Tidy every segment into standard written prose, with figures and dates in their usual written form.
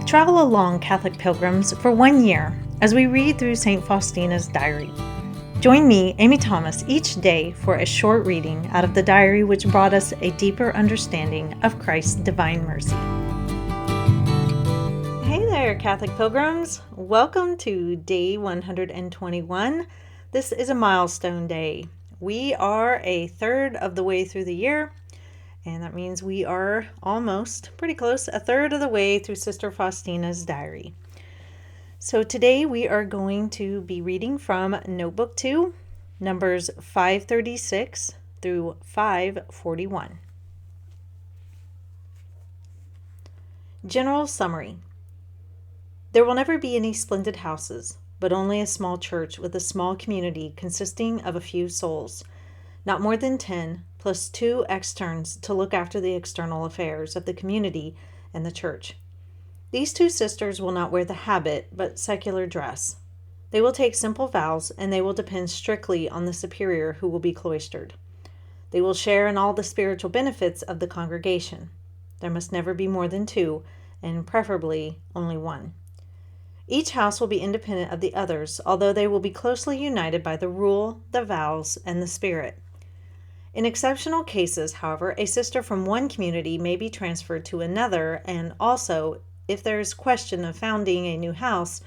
Travel along, Catholic pilgrims, for 1 year as we read through St. Faustina's diary. Join me, Amy Thomas, each day for a short reading out of the diary which brought us a deeper understanding of Christ's divine mercy. Hey there, Catholic pilgrims. Welcome to day 121. This is a milestone day. We are a third of the way through the year, and that means we are almost, pretty close, a third of the way through Sister Faustina's diary. So today we are going to be reading from Notebook 2, numbers 536 through 541. General summary. There will never be any splendid houses, but only a small church with a small community consisting of a few souls, not more than 10, plus 2 externs to look after the external affairs of the community and the church. These 2 sisters will not wear the habit, but secular dress. They will take simple vows, and they will depend strictly on the superior who will be cloistered. They will share in all the spiritual benefits of the congregation. There must never be more than 2, and preferably only 1. Each house will be independent of the others, although they will be closely united by the rule, the vows, and the spirit. In exceptional cases, however, a sister from one community may be transferred to another, and also, if there is question of founding a new house,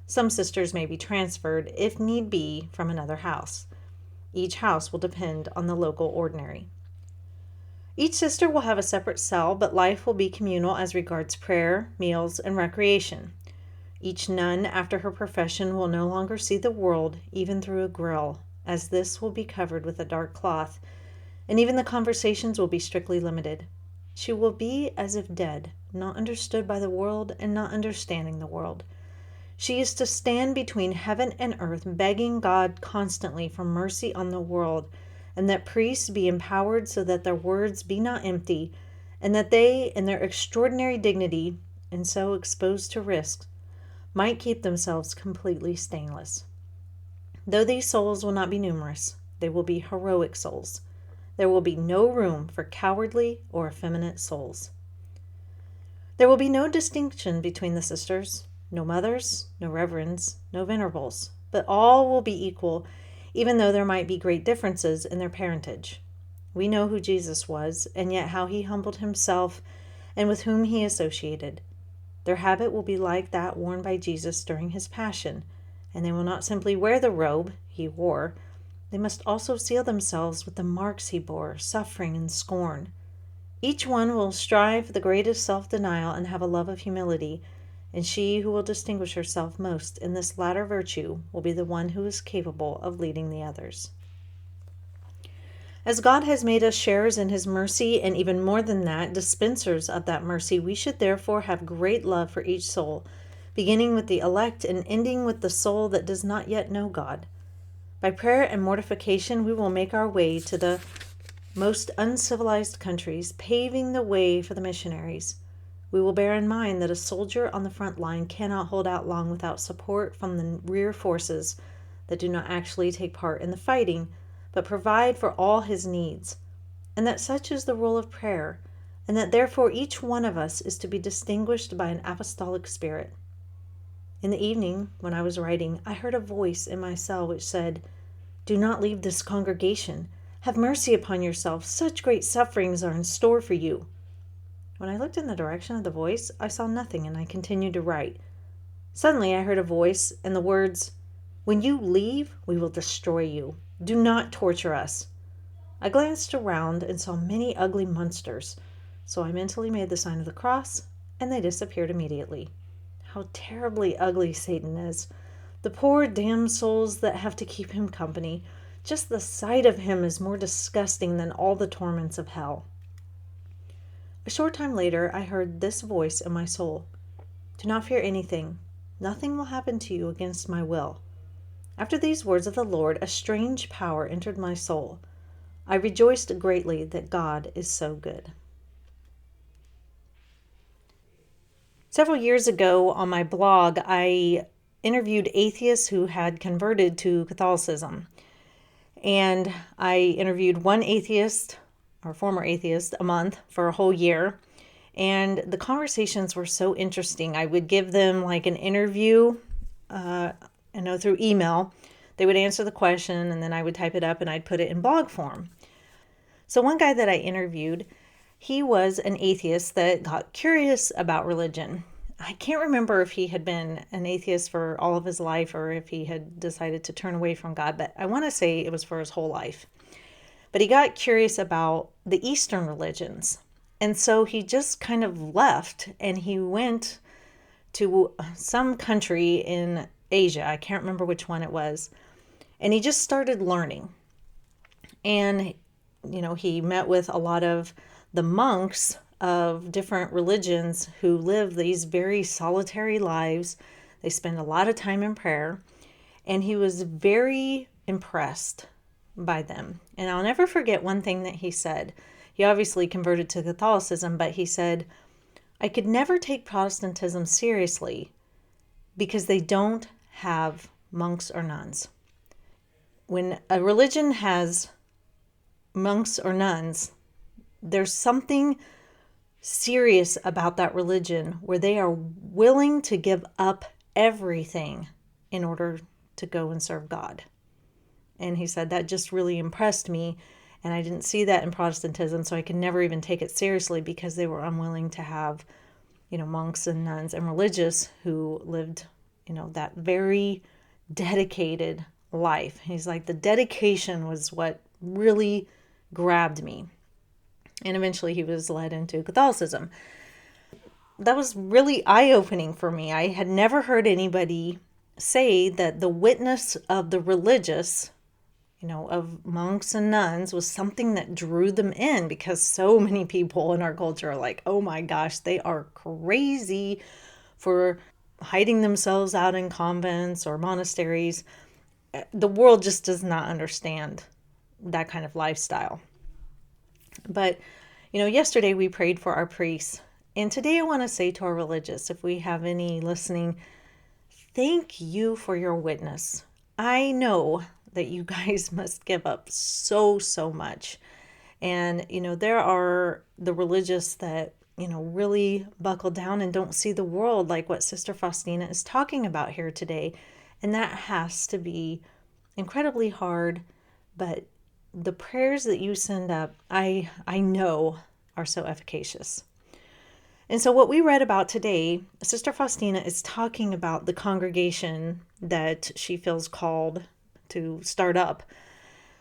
some sisters may be transferred, if need be, from another house. Each house will depend on the local ordinary. Each sister will have a separate cell, but life will be communal as regards prayer, meals, and recreation. Each nun, after her profession, will no longer see the world, even through a grill, as this will be covered with a dark cloth, and even the conversations will be strictly limited. She will be as if dead, not understood by the world and not understanding the world. She is to stand between heaven and earth, begging God constantly for mercy on the world, and that priests be empowered so that their words be not empty, and that they, in their extraordinary dignity, and so exposed to risks, might keep themselves completely stainless. Though these souls will not be numerous, they will be heroic souls. There will be no room for cowardly or effeminate souls. There will be no distinction between the sisters, no mothers, no reverends, no venerables, but all will be equal, even though there might be great differences in their parentage. We know who Jesus was, and yet how he humbled himself and with whom he associated. Their habit will be like that worn by Jesus during his passion, and they will not simply wear the robe he wore. They must also seal themselves with the marks he bore, suffering and scorn. Each one will strive for the greatest self-denial and have a love of humility, and she who will distinguish herself most in this latter virtue will be the one who is capable of leading the others. As God has made us sharers in his mercy, and even more than that, dispensers of that mercy, we should therefore have great love for each soul, beginning with the elect and ending with the soul that does not yet know God. By prayer and mortification, we will make our way to the most uncivilized countries, paving the way for the missionaries. We will bear in mind that a soldier on the front line cannot hold out long without support from the rear forces that do not actually take part in the fighting, but provide for all his needs, and that such is the role of prayer, and that therefore each one of us is to be distinguished by an apostolic spirit. In the evening, when I was writing, I heard a voice in my cell which said, "Do not leave this congregation. Have mercy upon yourself. Such great sufferings are in store for you." When I looked in the direction of the voice, I saw nothing, and I continued to write. Suddenly I heard a voice and the words, "When you leave, we will destroy you. Do not torture us." I glanced around and saw many ugly monsters, so I mentally made the sign of the cross, and they disappeared immediately. How terribly ugly Satan is. The poor damned souls that have to keep him company. Just the sight of him is more disgusting than all the torments of hell. A short time later, I heard this voice in my soul. "Do not fear anything. Nothing will happen to you against my will." After these words of the Lord, a strange power entered my soul. I rejoiced greatly that God is so good. Several years ago on my blog, I interviewed atheists who had converted to Catholicism. And I interviewed one atheist, or former atheist, a month for a whole year. And the conversations were so interesting. I would give them like an interview, through email. They would answer the question, and then I would type it up and I'd put it in blog form. So one guy that I interviewed, he was an atheist that got curious about religion. I can't remember if he had been an atheist for all of his life or if he had decided to turn away from God, but I want to say it was for his whole life. But he got curious about the Eastern religions. And so he just kind of left and he went to some country in Asia. I can't remember which one it was. And he just started learning. And, he met with a lot of the monks of different religions who live these very solitary lives. They spend a lot of time in prayer. And he was very impressed by them. And I'll never forget one thing that he said. He obviously converted to Catholicism, but he said, I could never take Protestantism seriously because they don't have monks or nuns. When a religion has monks or nuns, there's something serious about that religion where they are willing to give up everything in order to go and serve God. And he said that just really impressed me. And I didn't see that in Protestantism, so I could never even take it seriously because they were unwilling to have, monks and nuns and religious who lived, that very dedicated life. He's like, the dedication was what really grabbed me. And eventually he was led into Catholicism. That was really eye-opening for me. I had never heard anybody say that the witness of the religious, of monks and nuns was something that drew them in, because so many people in our culture are like, oh my gosh, they are crazy for hiding themselves out in convents or monasteries. The world just does not understand that kind of lifestyle. But, yesterday we prayed for our priests. And today I want to say to our religious, if we have any listening, thank you for your witness. I know that you guys must give up so much. And, there are the religious that, really buckle down and don't see the world like what Sister Faustina is talking about here today. And that has to be incredibly hard. But the prayers that you send up, I know are so efficacious. And so what we read about today, Sister Faustina is talking about the congregation that she feels called to start up,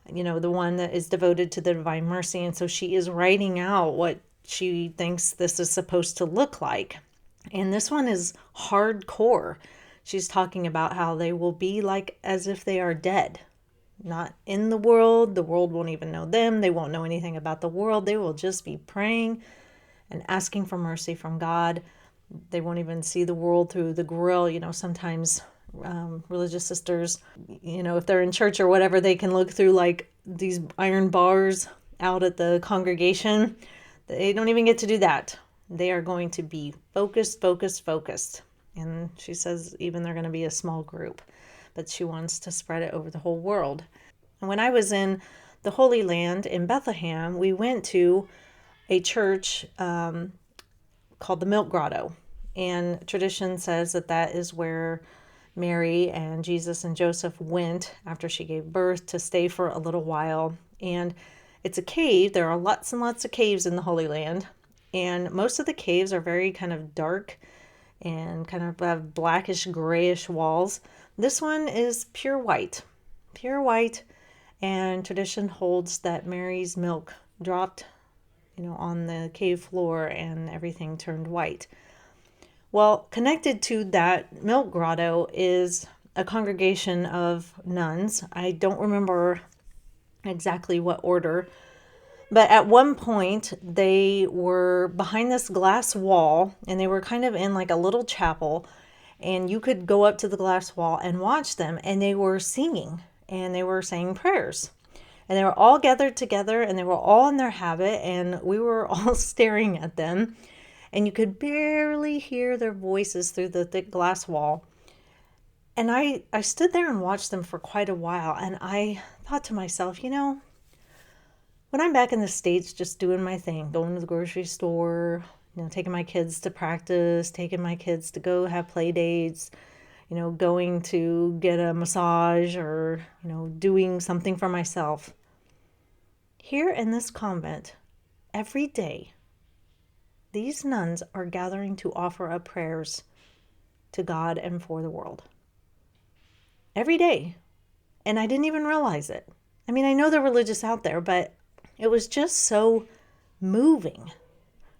the one that is devoted to the Divine Mercy. And so she is writing out what she thinks this is supposed to look like. And this one is hardcore. She's talking about how they will be like as if they are dead, not in the world. The world won't even know them. They won't know anything about the world. They will just be praying and asking for mercy from God. They won't even see the world through the grill. Sometimes religious sisters, if they're in church or whatever, they can look through like these iron bars out at the congregation. They don't even get to do that. They are going to be focused. And she says even they're going to be a small group, but she wants to spread it over the whole world. And when I was in the Holy Land in Bethlehem, we went to a church called the Milk Grotto. And tradition says that is where Mary and Jesus and Joseph went after she gave birth to stay for a little while. And it's a cave. There are lots and lots of caves in the Holy Land. And most of the caves are very kind of dark and kind of have blackish, grayish walls. This one is pure white. And tradition holds that Mary's milk dropped, on the cave floor and everything turned white. Well, connected to that milk grotto is a congregation of nuns. I don't remember exactly what order, but at one point they were behind this glass wall and they were kind of in like a little chapel, and you could go up to the glass wall and watch them, and they were singing and they were saying prayers. And they were all gathered together and they were all in their habit, and we were all staring at them, and you could barely hear their voices through the thick glass wall. And I stood there and watched them for quite a while, and I thought to myself, when I'm back in the States just doing my thing, going to the grocery store, taking my kids to practice, taking my kids to go have play dates, going to get a massage or, doing something for myself. Here in this convent, every day, these nuns are gathering to offer up prayers to God and for the world. Every day. And I didn't even realize it. I mean, I know they're religious out there, but it was just so moving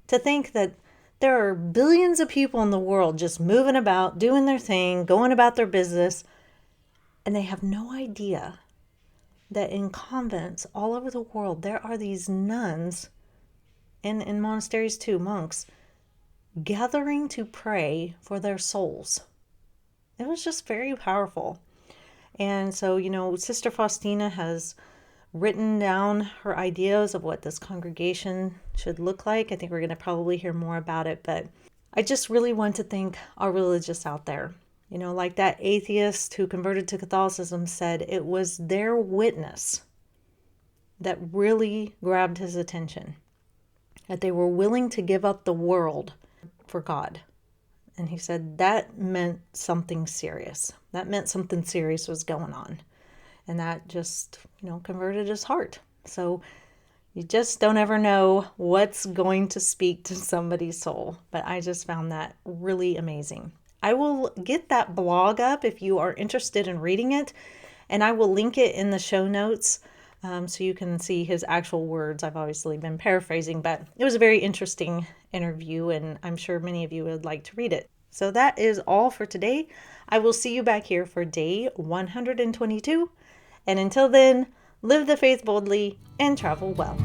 to think that there are billions of people in the world just moving about, doing their thing, going about their business, and they have no idea that in convents all over the world, there are these nuns, and in monasteries too, monks, gathering to pray for their souls. It was just very powerful. And so, Sister Faustina has written down her ideas of what this congregation should look like. I think we're going to probably hear more about it, but I just really want to thank our religious out there. Like that atheist who converted to Catholicism said, it was their witness that really grabbed his attention, that they were willing to give up the world for God. And he said that meant something serious. That meant something serious was going on. And that just, converted his heart. So you just don't ever know what's going to speak to somebody's soul. But I just found that really amazing. I will get that blog up if you are interested in reading it. And I will link it in the show notes so you can see his actual words. I've obviously been paraphrasing, but it was a very interesting interview, and I'm sure many of you would like to read it. So that is all for today. I will see you back here for day 122. And until then, live the faith boldly and travel well.